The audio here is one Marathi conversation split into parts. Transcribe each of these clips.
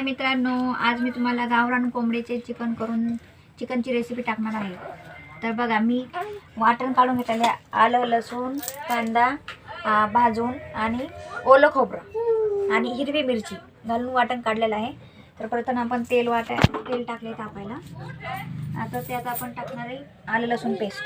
मित्रांनो, आज मी तुम्हाला गावरान कोंबडीचे चिकनची रेसिपी टाकणार आहे। तर बघा, मी वाटण काढून घेतले, आलं लसूण कांदा भाजून आणि ओलं खोबरं आणि हिरवी मिरची घालून वाटण काढलेलं आहे। तर प्रथम आपण तेल टाकले तापायला। आता त्यात आपण टाकणार आहे आलं लसूण पेस्ट।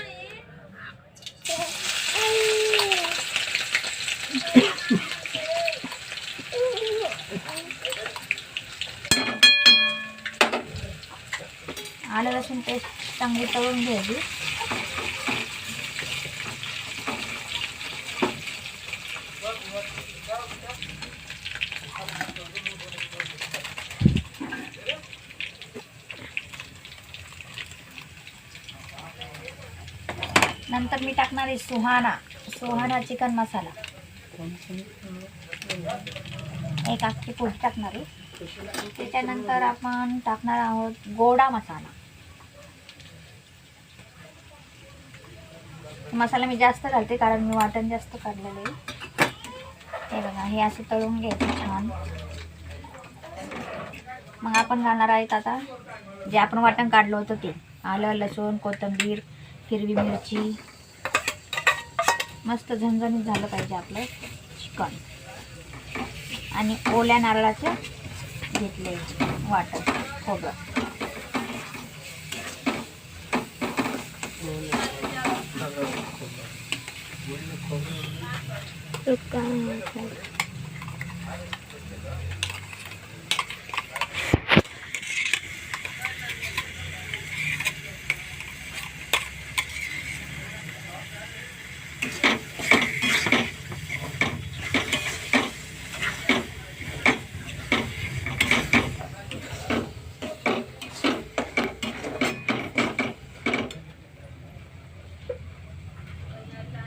आलं लसूण पेस्ट चांगली तळून घ्यायची। नंतर मी टाकणार आहे सुहाना चिकन मसाला, एक अख्खी पोळी टाकणार आहे। त्याच्यानंतर आपण टाकणार आहोत गोडा मसाला। मसाला मी जास्त घालते कारण मी वाटण जास्त काढलेलं आहे। हे बघा, हे असे तळून घ्यायचं छान। मग आपण घालणार आहेत आता जे आपण वाटण काढलं होतं ते, आलं लसूण कोथिंबीर हिरवी मिरची। मस्त झणझणीत झालं पाहिजे आपलं चिकन। आणि ओल्या नारळाचे घेतले वाटण खोबरं।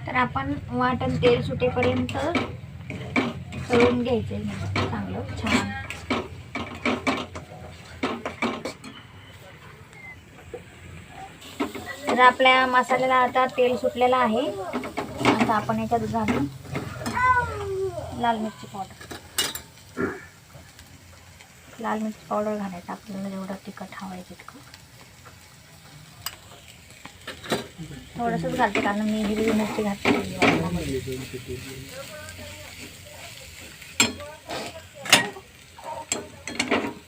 तर आपण वाटण तेल सुटेपर्यंत तळून घ्यायचे चांगलं छान। तर आपल्या मसाल्याला आता तेल सुटलेलं आहे। आता आपण याच्यात घालून लाल मिरची पावडर घालायचं आपल्याला जेवढं तिखट हवं आहे तितकं। थोडंसंच घालते कारण मी हिरवी मिरची घातली वाटणामध्ये।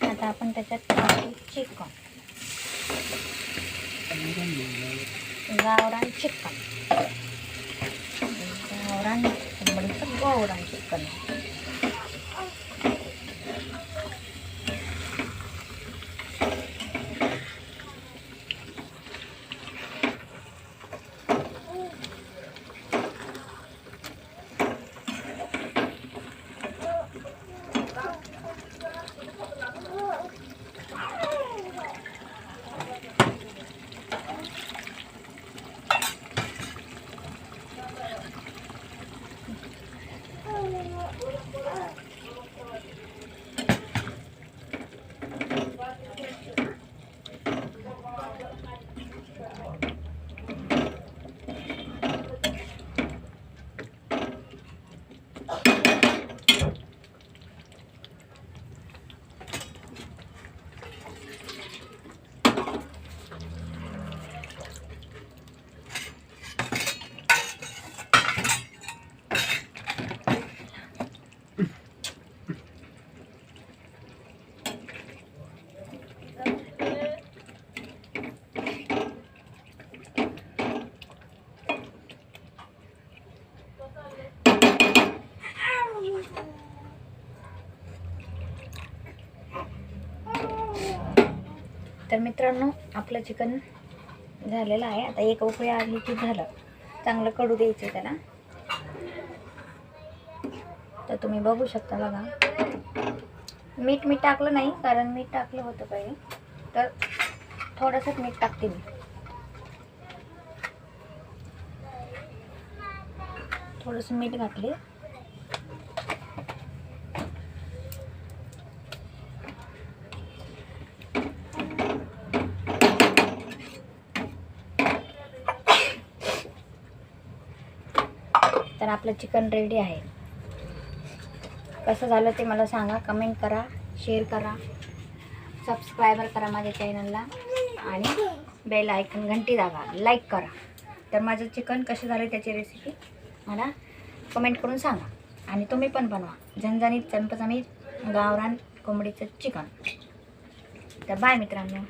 आता आपण त्याच्यात टाकू चिकन, गावरान कोंबडीचं गावरान चिकन। तर मित्रांनो, आपलं चिकन झालेलं आहे। आता एक उकळी आली की झालं, चांगलं कडू द्यायचं त्याला। तर तुम्ही बघू शकता बघा, मीठ टाकलं नाही कारण मीठ टाकलं होतं पहिले, तर थोडंसंच मीठ टाकते मी। थोडंसं मीठ घातले। तर आपलं चिकन रेडी आहे। कसं झालं ते मला सांगा, कमेंट करा, शेअर करा, सबस्क्रायबर करा माझ्या चॅनलला आणि बेल आयकन घंटी दाबा, लाईक करा. तर माझं चिकन कसे झाले त्याची रेसिपी मला कमेंट करून सांगा आणि तुम्ही पण बनवा झणझणीत चमचमीत गावरान कोंबडीचं चिकन. तर बाय मित्रांनो.